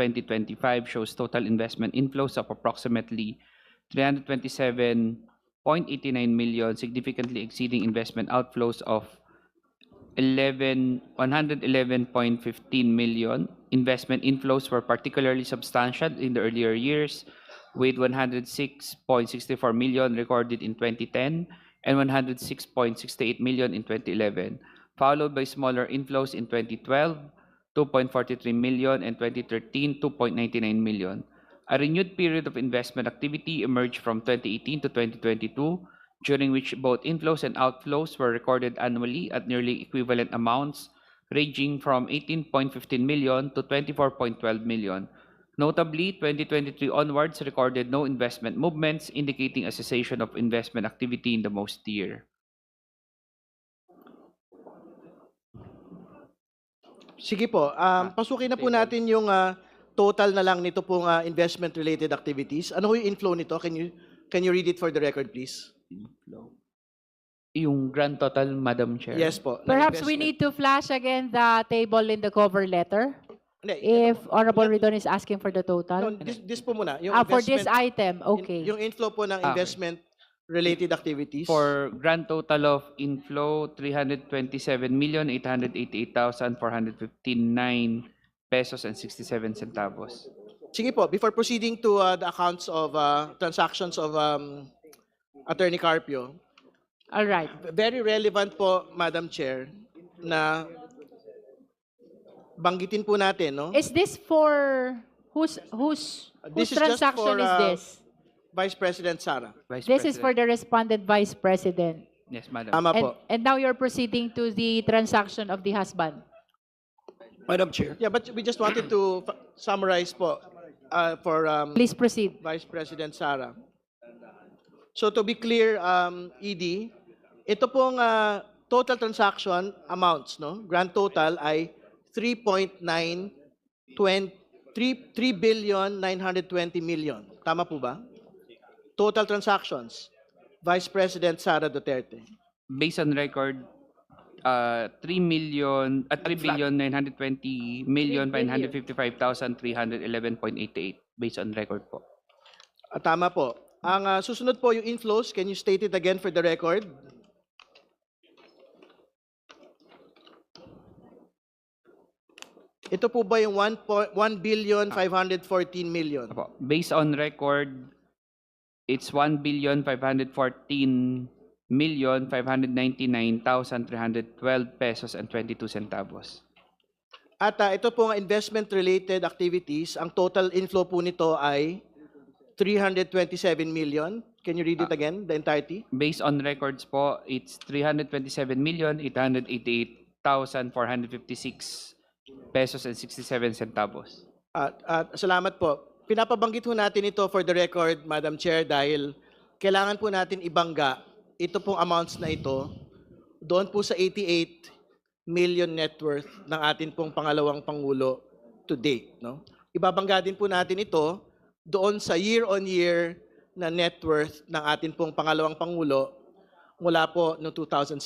2025 shows total investment inflows of approximately 327.89 million, significantly exceeding investment outflows of 111.15 million. Investment inflows were particularly substantial in the earlier years, with 106.64 million recorded in 2010 and 106.68 million in 2011, followed by smaller inflows in 2012, 2.43 million, and 2013, 2.99 million. A renewed period of investment activity emerged from 2018 to 2022, during which both inflows and outflows were recorded annually at nearly equivalent amounts, ranging from 18.15 million to 24.12 million. Notably, 2023 onwards recorded no investment movements, indicating a cessation of investment activity in the most year. Sige po, pasukin na po natin yung total na lang nito pong investment-related activities. Ano ho yung inflow nito? Can you read it for the record, please? Inflow. Yung grand total, Madam Chair? Yes po. Perhaps we need to flash again the table in the cover letter. If Honorable Ridon is asking for the No, total. this po muna. Yung For this investment- item, okay. Yung inflow po ng Okay. investment-related activities. For grand total of inflow, 327,888,459 pesos and 67 centavos. Sige po, before proceeding to the accounts of transactions of Attorney Carpio, All right. very relevant po, Madam Chair, na banggitin po natin, no? Is this for whose This is just transaction for, is this? Vice President Sara. Vice This is for President. the respondent vice president. Yes, Madam. Tama po. And now you're proceeding to the transaction of the husband. Madam Chair. Yeah, but we just wanted to summarize po for Please proceed. Vice President Sara. So to be clear, ED, ito pong total transaction amounts, no? Grand total ay 3.920 million. Tama po ba? Total transactions, Vice President Sara Duterte. Based on record, 3,920,555,311.88 based on record po. Tama po. Ang susunod po yung inflows, can you state it again for the record? Ito po ba yung 1,514 million? Apo. Based on record, it's 1,514,599,312 pesos and 22 centavos. At ito po ang investment-related activities. Ang total inflow po nito ay 327 million. Can you read it again, the entirety? Based on records po, it's 327,888,456 pesos and 67 centavos. Salamat po. Pinapabanggit po natin ito for the record, Madam Chair, dahil kailangan po natin ibangga ito pong amounts na ito doon po sa 88 million net worth ng atin pong pangalawang Pangulo to date. No? Ibabangga din po natin ito doon sa year-on-year na net worth ng atin pong pangalawang Pangulo mula po noong 2007.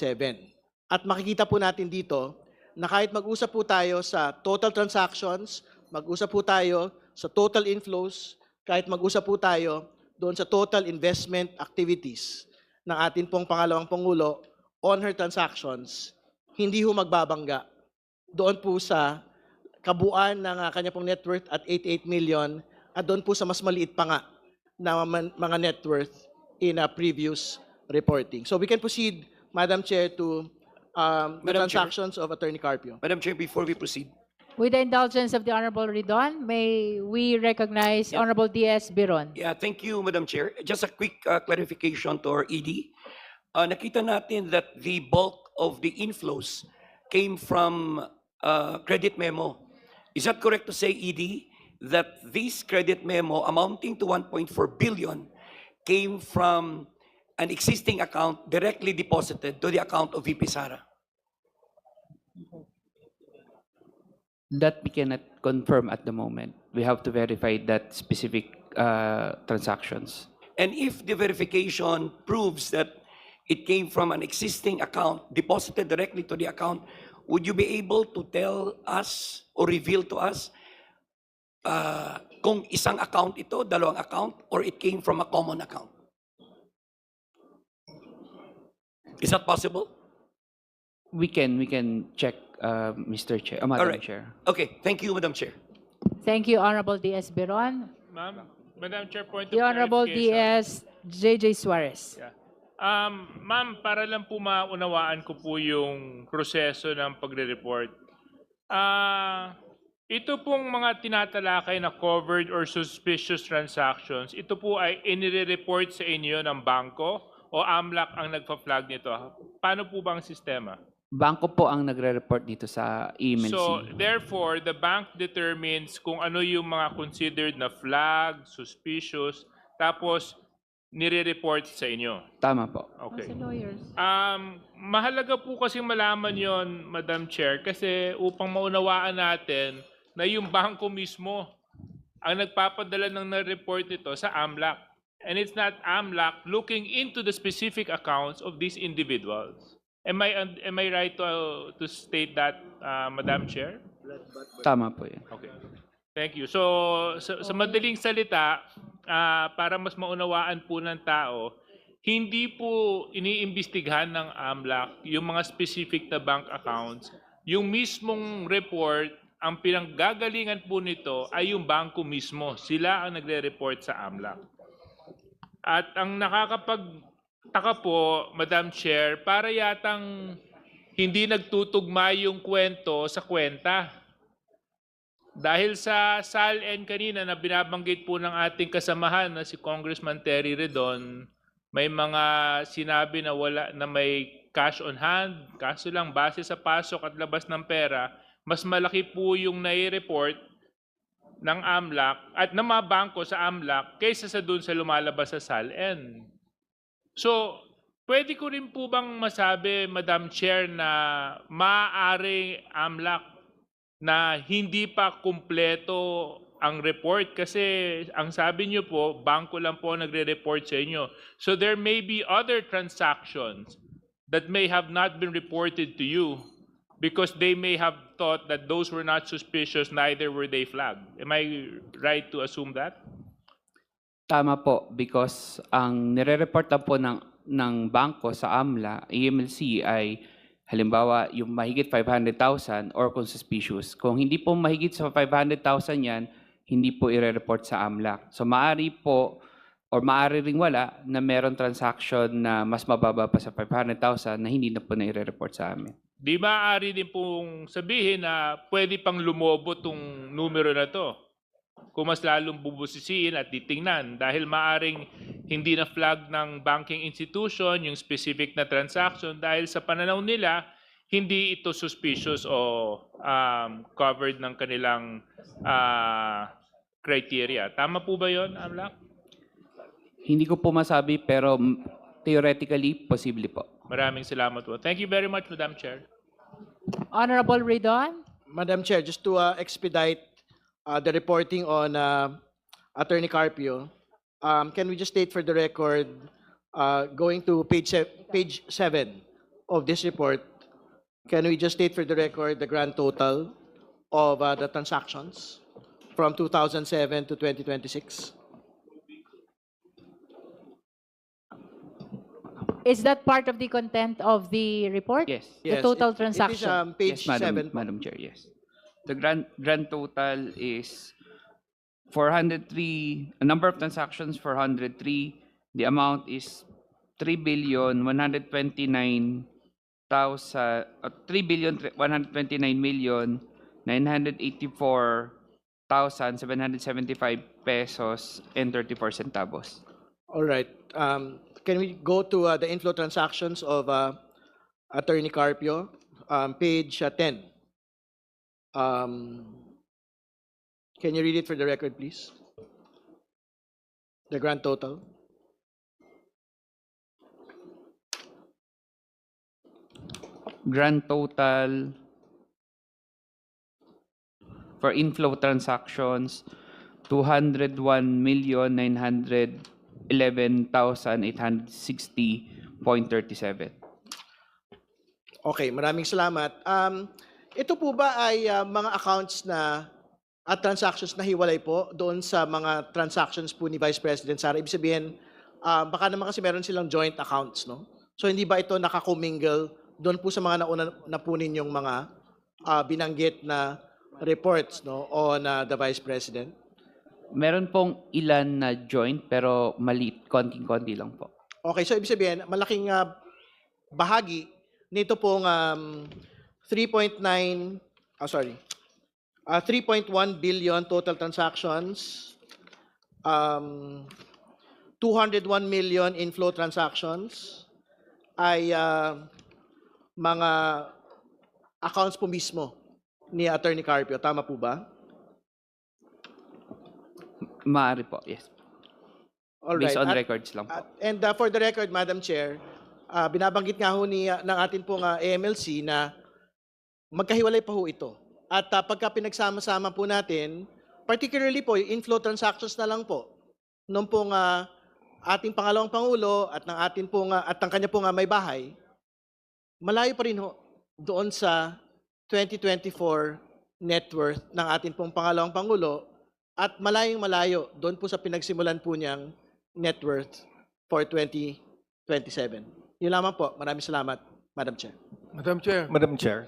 At makikita po natin dito na kahit mag-usap po tayo sa total transactions, mag-usap po tayo sa total inflows, kahit mag-usap po tayo doon sa total investment activities ng atin pong pangalawang Pangulo on her transactions, hindi ho magbabangga doon po sa kabuuan ng kanya pong net worth at 88 million at doon po sa mas maliit pa nga na mga net worth in a previous reporting. So we can proceed, Madam Chair, to the Madam Chair. transactions of Attorney Carpio. Madam Chair, before we proceed, With the indulgence of the Honorable Ridon, may we recognize Honorable D.S. Biron. yeah, thank you, Madam Chair. Just a quick clarification to our ED. Nakita natin that the bulk of the inflows came from credit memo. Is that correct to say, ED, that this credit memo amounting to 1.4 billion came from an existing account directly deposited to the account of VP Sara? That we cannot confirm at the moment. We have to verify that specific transactions. And if the verification proves that it came from an existing account deposited directly to the account, would you be able to tell us or reveal to us kung isang account ito, dalawang account, or it came from a common account? Is that possible? We can check, Mr. Chair, Madam Alright. Chair. Okay, thank you, Madam Chair. Thank you, Honorable D.S. Biron. Ma'am, Madam Chair, point of The Honorable clarification. D.S. J.J. Suarez. Yeah. Ma'am, para lang po maunawaan ko po yung proseso ng pagre-report. Ito pong mga tinatalakay na covered or suspicious transactions, ito po ay inire-report sa inyo ng bangko o AMLAC ang nagpa-flag nito? Paano po ba ang sistema? Bangko po ang nagre-report dito sa EMLC. So, therefore, the bank determines kung ano yung mga considered na flag, suspicious, tapos nire-report sa inyo. Tama po. Okay. Kasi lawyers. Mahalaga po kasi malaman yon, Madam Chair, kasi upang maunawaan natin na yung bangko mismo ang nagpapadala ng na-report ito sa AMLAC. And it's not AMLAC looking into the specific accounts of these individuals. Am I right to state that, Madam Chair? Tama po yun. Okay. Thank you. So, sa madaling salita, para mas maunawaan po ng tao, hindi po iniimbestigahan ng AMLAC yung mga specific na bank accounts. Yung mismong report, ang pinanggagalingan po nito ay yung bangko mismo. Sila ang nagre-report sa AMLAC. At ang nakakapagtaka po, Madam Chair, para yatang hindi nagtutugma yung kwento sa kwenta. Dahil sa SALN kanina na binabanggit po ng ating kasamahan na si Congressman Terry Redon, may mga sinabi na wala na may cash on hand, kaso lang base sa pasok at labas ng pera, mas malaki po yung nai-report ng AMLAC at ng mga bangko sa AMLAC kaysa sa dun sa lumalabas sa SALN. So, pwede ko rin po bang masabi, Madam Chair, na maaari AMLAC na hindi pa kumpleto ang report kasi ang sabi niyo po, bangko lang po nagre-report sa inyo. So there may be other transactions that may have not been reported to you because they may have thought that those were not suspicious, neither were they flagged. Am I right to assume that? Tama po, because ang nire-report na po ng bangko sa AMLA, EMLC ay halimbawa yung mahigit 500,000 or kung suspicious. Kung hindi po mahigit sa 500,000 yan, hindi po i-report sa AMLAC. So maaari po or maaari ring wala na meron transaction na mas mababa pa sa 500,000 na hindi na po na i-report sa amin. Di maaari din pong sabihin na pwede pang lumobo tong numero na to kung mas lalong bubusisiin at titingnan dahil maaring hindi na flag ng banking institution yung specific na transaction dahil sa pananaw nila hindi ito suspicious o covered ng kanilang criteria. Tama po ba yon, AMLAC? Hindi ko po masabi pero theoretically, posible po. Maraming salamat po. Thank you very much, Madam Chair. Honorable Redon. Madam Chair, just to expedite the reporting on Attorney Carpio, can we just state for the record, going to page 7 of this report, can we just state for the record the grand total of the transactions from 2007 to 2026? Is that part of the content of the report? Yes. The total It is transaction. page Yes, 7. Madam Chair, yes. The grand total is 403, a number of transactions 403. The amount is 3,129,984,775 pesos and 34 centavos. All right. Can we go to the inflow transactions of Attorney Carpio, page 10? Can you read it for the record, please? The grand total. Grand total for inflow transactions, 201,911,860.37. Okay, maraming salamat. Ito po ba ay mga accounts na at transactions na hiwalay po doon sa mga transactions po ni Vice President Sara. Ibig sabihin, baka naman kasi meron silang joint accounts, no? So hindi ba ito nakakomingle doon po sa mga nauna na po ninyong mga binanggit na reports, no, on the Vice President? Meron pong ilan na joint pero maliit, konting-konti lang po. Okay, so ibig sabihin, malaking bahagi nito pong 3.1 billion total transactions, 201 million inflow transactions ay mga accounts po mismo ni Attorney Carpio. Tama po ba? Maaari po, yes. All Based right. on records lang po. And for the record, Madam Chair, binabanggit nga ho ng atin pong AMLC na magkahiwalay pa ho ito. At pagka pinagsama-sama po natin, particularly po, yung inflow transactions na lang po, nung pong ating pangalawang Pangulo at ng atin pong, at ng kanya pong may bahay, malayo pa rin ho doon sa 2024 net worth ng atin pong pangalawang Pangulo at malayong malayo doon po sa pinagsimulan po niyang net worth for 2027. Yun lamang po. Maraming salamat, Madam Chair. Madam Chair. Madam Chair.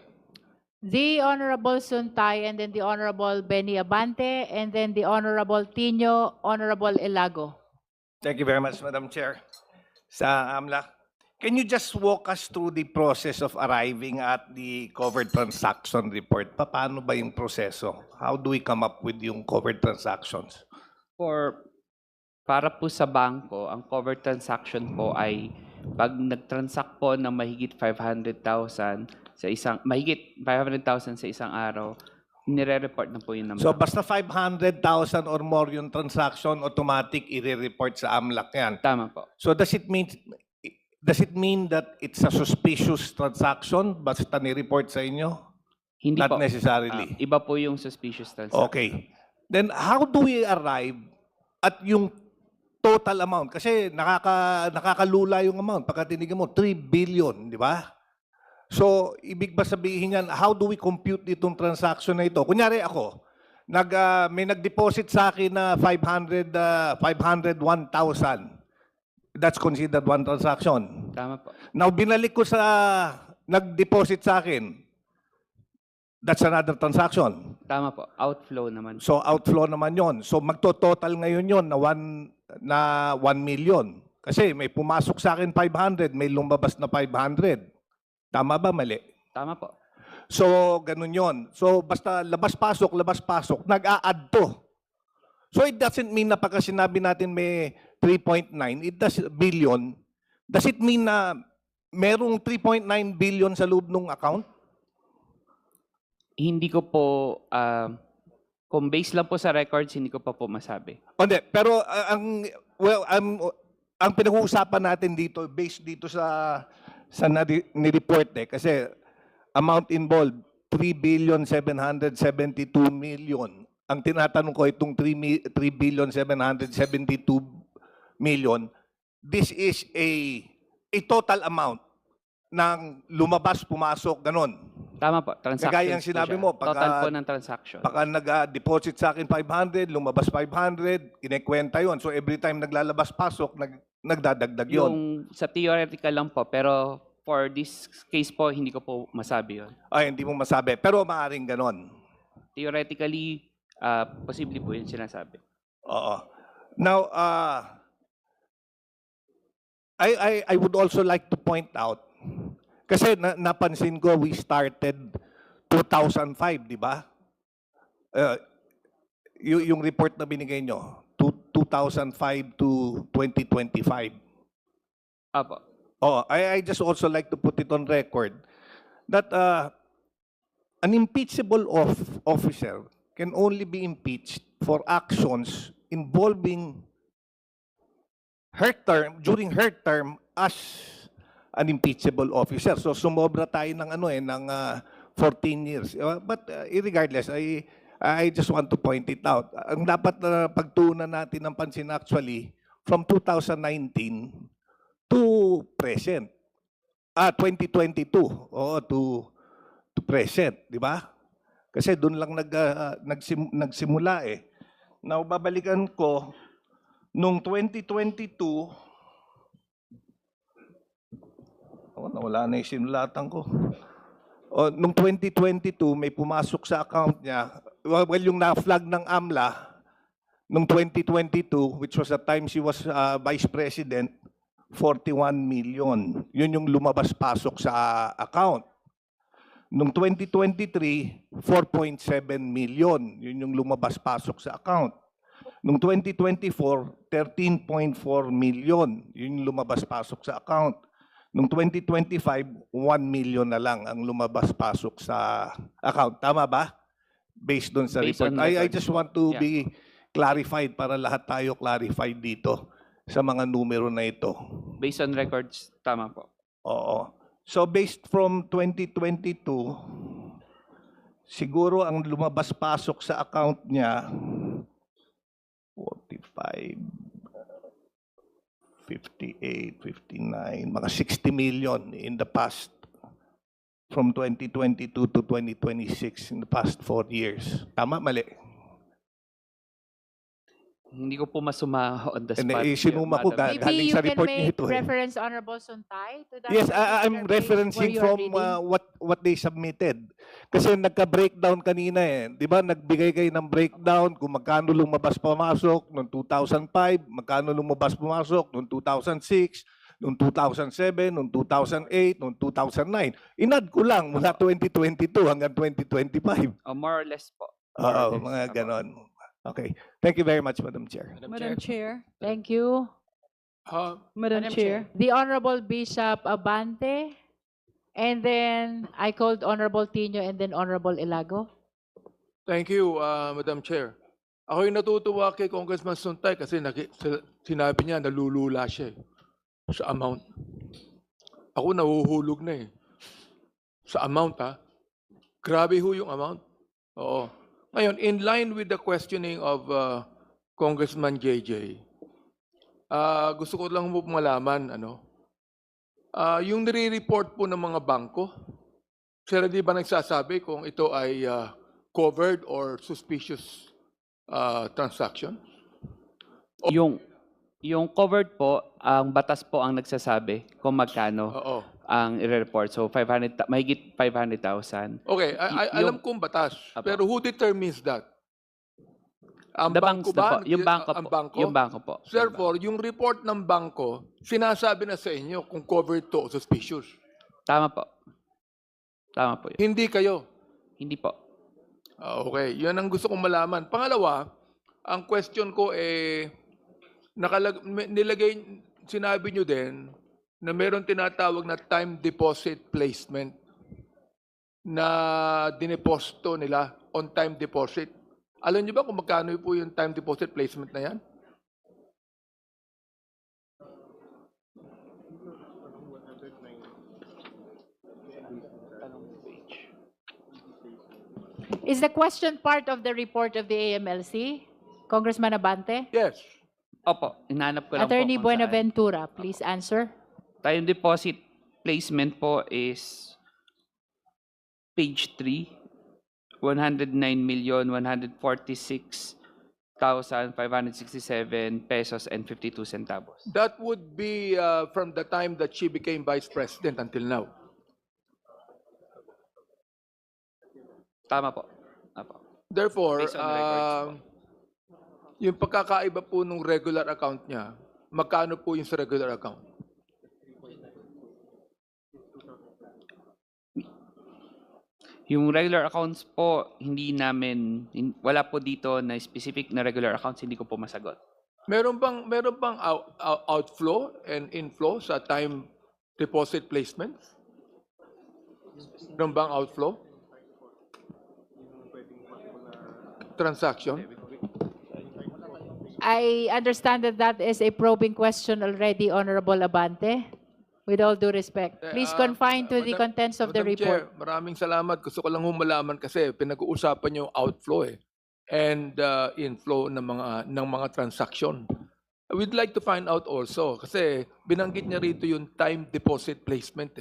The Honorable Suntay, and then the Honorable Benny Abante, and then the Honorable Tino, Honorable Elago. Thank you very much, Madam Chair. Sa AMLAC, can you just walk us through the process of arriving at the covered transaction report? Paano ba yung proseso? How do we come up with yung covered transactions? Para po sa bangko, ang covered transaction po ay pag nag-transact po ng mahigit 500,000 sa isang araw, nire-report na po yun ng So bangko. basta 500,000 or more yung transaction, automatic i-report sa AMLAC yan. Tama po. So does it mean that it's a suspicious transaction basta ni-report sa inyo? Hindi Not po. necessarily. Iba po yung suspicious transaction. Okay. Then how do we arrive at yung total amount? Kasi nakakalula yung amount. Pagka tinignan mo, 3 billion, di ba? So, ibig ba sabihin yan, how do we compute itong transaction na ito? Kunyari ako, may nag-deposit sa akin na 501,000. That's considered one transaction. Tama po. Now, binalik ko sa nag-deposit sa akin. That's another transaction. Tama po. Outflow naman. So outflow naman yon. So magto-total ngayon yon na 1 million. Kasi may pumasok sa akin 500, may lumabas na 500. Tama ba, mali? Tama po. So ganun yon. So basta labas-pasok, nag-a-add to. So it doesn't mean na pagka sinabi natin may 3.9, billion, does it mean na merong 3.9 billion sa loob ng account? Hindi ko po, kung base lang po sa records, hindi ko pa po masabi. Hindi, pero ang pinag-uusapan natin dito, based dito sa ni-report kasi amount involved, 3,772 million. Ang tinatanong ko itong 3,772 million, this is a total amount ng lumabas, pumasok, ganon. Tama po. Transactions Kagaya ang po sinabi siya. mo, Total po ng transaction. Baka nag-deposit sa akin 500, lumabas 500, kinekwenta yon. So every time naglalabas-pasok, nagdadagdag yon. Yung sa theoretical lang po, pero for this case po, hindi ko po masabi yun. Ay, hindi mo masabi. Pero maaaring ganon. Theoretically, posible po yun sinasabi. Oo. Now, I would also like to point out, kasi napansin ko, we started 2005, di ba? Yung report na binigay nyo, 2005 to 2025. Apo. Oh, I just also like to put it on record that an impeachable officer can only be impeached for actions involving during her term as an impeachable officer. So sumobra tayo ng ng 14 years. But regardless, I just want to point it out. Ang dapat na pagtuunan natin ng pansin actually from 2019 to present. 2022 to present, di ba? Kasi doon lang nagsimula eh. Now, babalikan ko, nung 2022, nawala na yung sinulatan ko. Nung 2022, may pumasok sa account niya, well, yung na-flag ng AMLA, nung 2022, which was the time she was Vice President, 41 million. Yun yung lumabas-pasok sa account. Nung 2023, 4.7 million. Yun yung lumabas-pasok sa account. Nung 2024, 13.4 million. Yun yung lumabas-pasok sa account. Nung 2025, 1 million na lang ang lumabas-pasok sa account. Tama ba? Based on sa Based report. on I records just po. want to Yeah. be clarified para lahat tayo clarified dito sa mga numero na ito. Based on records, tama po. Oo. So based from 2022, siguro ang lumabas-pasok sa account niya 45, 58, 59, mga 60 million in the past from 2022 to 2026 in the past 4 years. Tama, mali? Hindi ko po masuma on the Hindi, spot. sinuma ko Madam ga- Chair. Maybe galing you sa can report niyo make ito eh. reference, Honorable Suntay, to that Yes, I'm particular page referencing where you are from reading. what they submitted. Kasi nagka-breakdown kanina eh. Di ba, nagbigay kayo ng breakdown kung magkano lumabas-pumasok noong 2005, magkano lumabas-pumasok noong 2006, noong 2007, noong 2008, noong 2009. Inad ko lang mula 2022 hanggang 2025. More or less po. More or Oo, less. mga Apo. ganon. Okay. Thank you very much, Madam Chair. Madam Chair. Thank you. Madam Chair. The Honorable Bishop Abante, and then I called Honorable Tino and then Honorable Ilago. Thank you, Madam Chair. Ako'y natutuwa kay Congressman Suntay kasi sinabi niya nalulula siya sa amount. Ako nahuhulog na eh. Sa amount ha. Grabe ho yung amount. Oo. Ngayon, in line with the questioning of Congressman JJ, gusto ko lang po malaman, yung nire-report po ng mga bangko, sila di ba nagsasabi kung ito ay covered or suspicious transaction? Yung covered po, ang batas po ang nagsasabi kung magkano Oo. ang i-report. So mahigit 500,000. Okay, alam kong batas. Apo. Pero who determines that? Ang The bangko banks na ba? po. Yung bangko Ang po. bangko? Yung bangko po. Therefore, yung report ng bangko, sinasabi na sa inyo kung covered to o suspicious. Tama po. Tama po yun. Hindi kayo. Hindi po. Okay, yun ang gusto kong malaman. Pangalawa, ang question ko sinabi nyo din na meron tinatawag na time deposit placement na dineposito nila on time deposit. Alam nyo ba kung magkano po yung time deposit placement na yan? Is the question part of the report of the AMLC? Congressman Abante? Yes. Opo, inaanap ko lang Attorney po kung saan. Buenaventura, please answer. Time deposit placement po is page 3, 109,146,567 pesos and 52 centavos. That would be from the time that she became vice president until now. Tama po. Apo. Therefore, Based on records yung pagkakaiba po nung regular account niya, magkano po yung sa regular account? Yung regular accounts po, wala po dito na specific na regular accounts, hindi ko po masagot. Meron bang outflow and inflow sa time deposit placements? Meron bang outflow? Transaction? I understand that that is a probing question already, Honorable Abante. With all due respect, please confine to the Madam- contents of the Madam report. Chair, maraming salamat. Gusto ko lang humalaman kasi pinag-uusapan niyo yung outflow and inflow ng mga transaction. We'd like to find out also kasi binanggit niya rito yung time deposit placement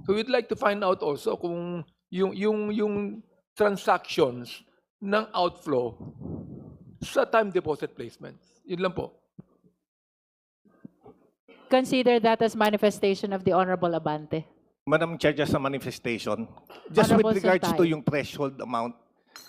So we'd like to find out also kung yung transactions ng outflow sa time deposit placements. Yun lang po. Consider that as manifestation of the Honorable Abante. Madam Chair, just a manifestation. Just Honorable with regards to Suntay. yung threshold amount,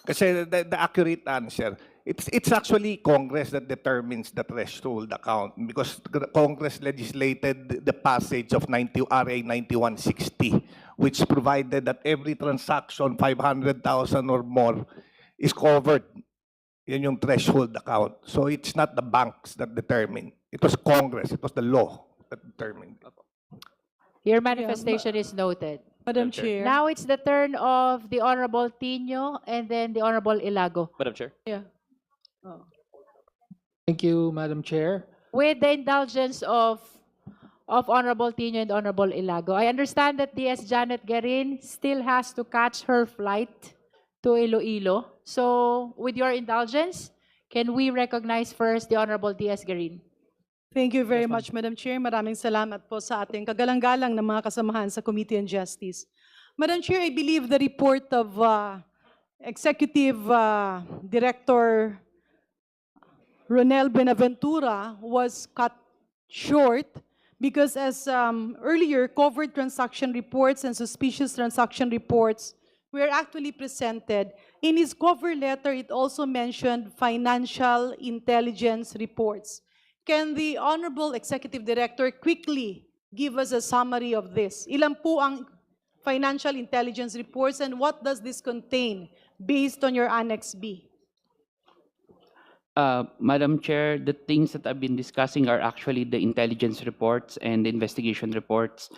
kasi the accurate answer, it's actually Congress that determines the threshold account because the Congress legislated the passage of RA 9160, which provided that every transaction 500,000 or more is covered. Yan yung threshold account. So it's not the banks that determine. It was Congress, it was the law that determined. Your manifestation is noted. Madam Chair. Now it's the turn of the Honorable Tino and then the Honorable Ilago. Madam Chair. Yeah. Oh. Thank you, Madam Chair. With the indulgence of Honorable Tino and Honorable Ilago, I understand that DS Janet Garin still has to catch her flight to Iloilo. So with your indulgence, can we recognize first the Honorable DS Garin? Thank you very much, Madam Chair. Maraming salamat po sa ating kagalang-galang ng mga kasamahan sa Committee on Justice. Madam Chair, I believe the report of Executive Director Ronel Benaventura was cut short because as earlier, covert transaction reports and suspicious transaction reports were actually presented. In his cover letter, it also mentioned financial intelligence reports. Can the Honorable Executive Director quickly give us a summary of this? Ilan po ang financial intelligence reports and what does this contain based on your Annex B? Madam Chair, the things that I've been discussing are actually the intelligence reports and the investigation reports.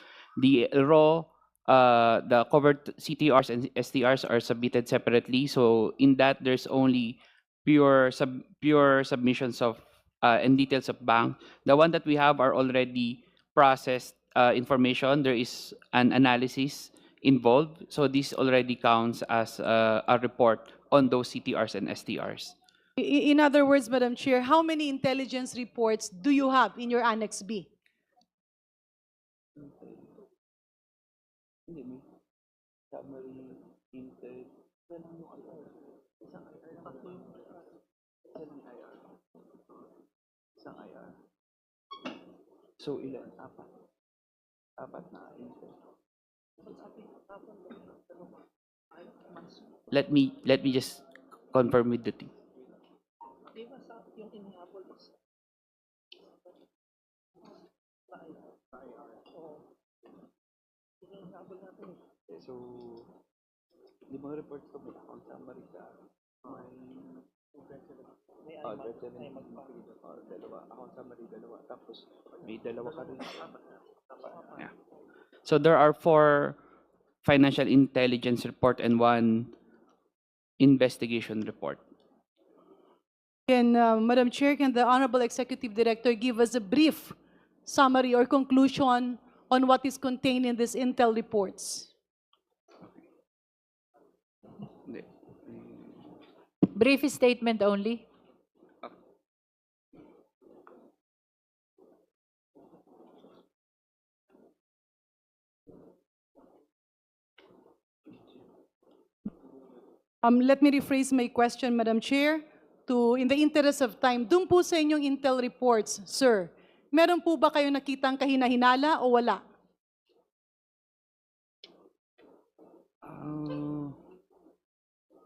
The raw, the covered CTRs and STRs are submitted separately. So in that, there's only pure submissions of and details of bank. The one that we have are already processed information. There is an analysis involved. So this already counts as a report on those CTRs and STRs. In other words, Madam Chair, how many intelligence reports do you have in your Annex B? So ilan? Apat na. Let me just confirm with the team. So, di ba report ko may account summary ka? Dalawa. Account summary, dalawa. Tapos, may dalawa ka rin. Yeah. So, there are 4 financial intelligence report and 1 investigation report. Can, Madam Chair, can the Honorable Executive Director give us a brief summary or conclusion on what is contained in these intel reports? Brief statement only. Let me rephrase my question, Madam Chair, in the interest of time. Doon po sa inyong intel reports, sir, meron po ba kayo nakitang kahina-hinala o wala?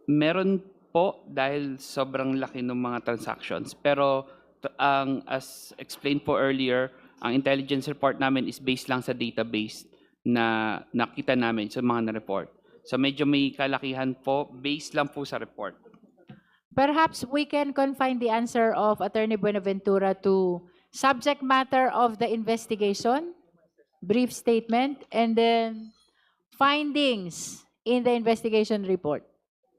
Meron po dahil sobrang laki ng mga transactions. Pero as explained po earlier, ang intelligence report namin is based lang sa database na nakita namin sa mga na-report. So medyo may kalakihan po, based lang po sa report. Perhaps we can confine the answer of Attorney Buenaventura to subject matter of the investigation, brief statement, and then findings in the investigation report.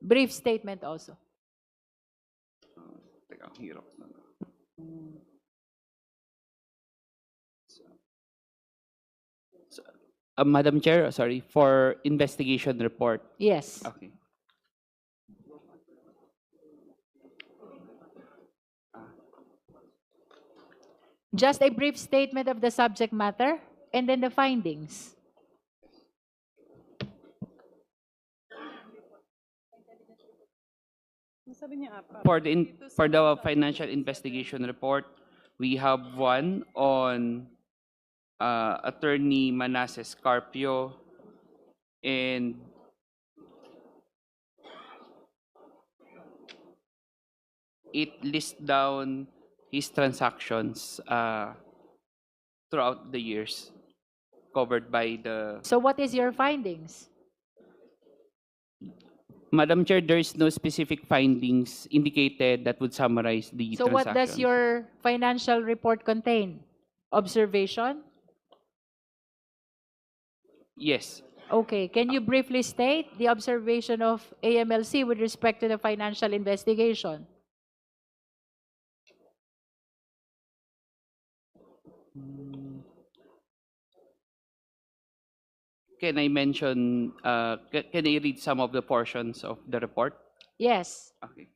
Brief statement also. Teka, ang hirap na. Madam Chair, sorry, for investigation report. Yes. Okay. Just a brief statement of the subject matter and then the findings. Sabi niya apat. For the Dito sa for the isa. financial investigation report, we have one on Attorney Manasseh Carpio, and it lists down his transactions throughout the years covered by the... So what is your findings? Madam Chair, there is no specific findings indicated that would summarize the So what does transactions. your financial report contain? Observation? Yes. Okay, can you briefly state the observation of AMLC with respect to the financial investigation? Can I mention, can I read some of the portions of the report? Yes, Okay.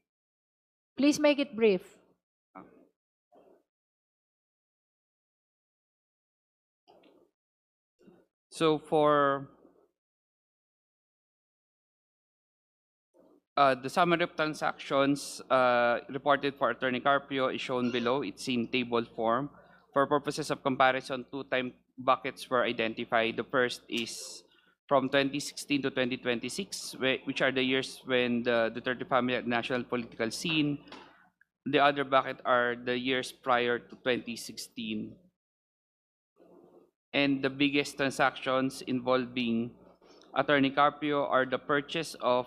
please make it brief. So for the summary of transactions reported for Attorney Carpio is shown below. It's in table form. For purposes of comparison, two time buckets were identified. The first is from 2016 to 2026, which are the years when the Duterte family at national political scene. The other bucket are the years prior to 2016. And the biggest transactions involving Attorney Carpio are the purchase of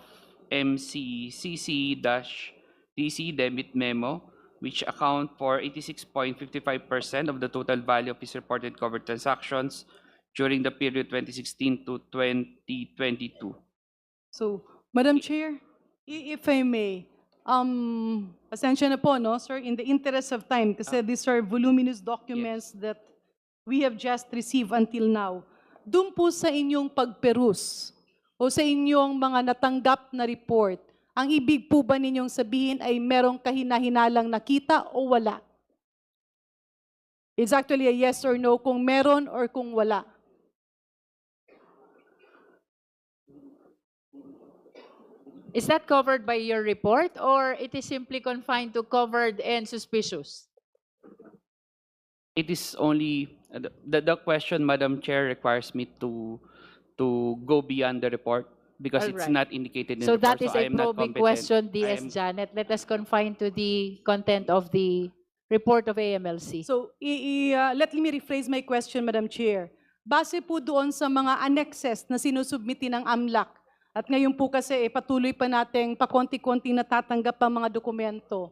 MCCC-DC debit memo, which account for 86.55% of the total value of his reported covered transactions during the period 2016 to 2022. So, Madam Chair, if I may, pasensya na po, no, sir, in the interest of time, kasi these are voluminous documents that we have just received until now. Doon po sa inyong pagperus o sa inyong mga natanggap na report, ang ibig po ba ninyong sabihin ay merong kahinahinalang nakita o wala? It's actually a yes or no kung meron or kung wala. Is that covered by your report or it is simply confined to covered and suspicious? It is only, the question, Madam Chair, requires me to go beyond the report because it's Alright. not indicated in So the report. that is I a am not probing competent. question, I DS am- Janet. Let us confine to the content of the report of AMLC. So, let me rephrase my question, Madam Chair. Base po doon sa mga annexes na sinusubmiti ng AMLAC, at ngayon po kasi patuloy pa nating pakonti-konti natatanggap ang mga dokumento.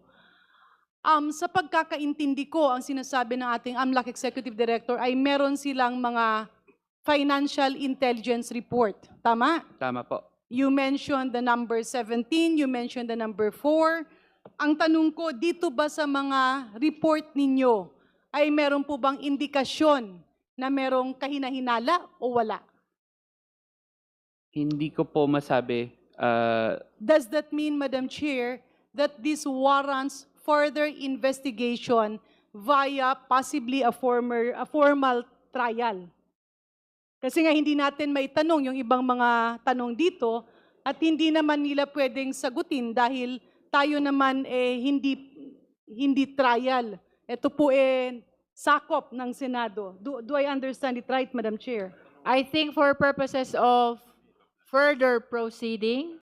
Sa pagkakaintindi ko, ang sinasabi ng ating AMLAC Executive Director ay meron silang mga financial intelligence report. Tama? Tama po. You mentioned the number 17, you mentioned the number 4. Ang tanong ko, dito ba sa mga report ninyo ay meron po bang indikasyon na merong kahinahinala o wala? Hindi ko po masabi. Does that mean, Madam Chair, that this warrants further investigation via possibly a formal trial? Kasi nga hindi natin maitanong yung ibang mga tanong dito at hindi naman nila pwedeng sagutin dahil tayo naman hindi trial. Ito po sakop ng Senado. Do I understand it right, Madam Chair? I think for purposes of further proceeding,